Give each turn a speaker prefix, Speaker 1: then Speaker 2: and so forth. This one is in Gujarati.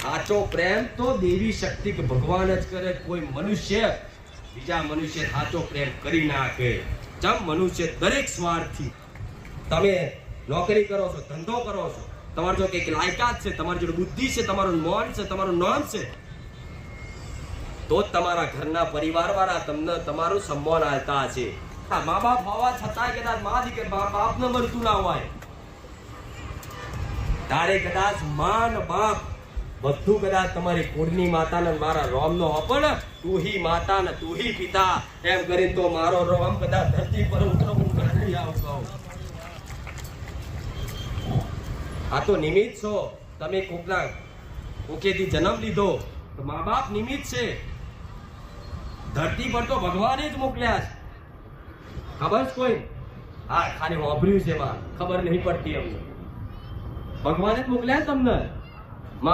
Speaker 1: સાચો પ્રેમ તો દેવી શક્તિ કે ભગવાન જ કરે. કોઈ મનુષ્ય બીજા મનુષ્ય સાચો પ્રેમ કરી નાખે. જેમ મનુષ્ય દરેક સ્વાર્થી. તમે નોકરી કરો છો, ધંધો કરો છો, તમારો જો કંઈક લાયકાત છે, તમારી જોડે બુદ્ધિ છે, તમારું નોન છે, તમારું નોન છે, તો જ તમારા ઘરના પરિવાર વાળા તમને તમારું સન્માન આલતા છે. મા બાપ હોવા છતાં કદાચ બાપ ને મળતું ના હોય, તારે કદાચ માં ને બાપ બધું કદાચ તમારી કુળની માતા ને મારા રોમ નો હપો ને, તું હી માતા ને તું હી પિતા એમ કરીને તો મારો રોમ કદાચ ધરતી પર ઉતરવું નથી આવતો. આ તો નિમિત્ત છો. તમે કોકના કોકેથી જન્મ લીધો તો મા બાપ નિમિત્ત છે. ધરતી પર તો ભગવાને જ મોકલ્યા છે. ખબર છે કોઈ? હા, ખાલી વાપર્યું છે, ખબર નહીં પડતી અમને. ભગવાને જ મોકલ્યા તમને.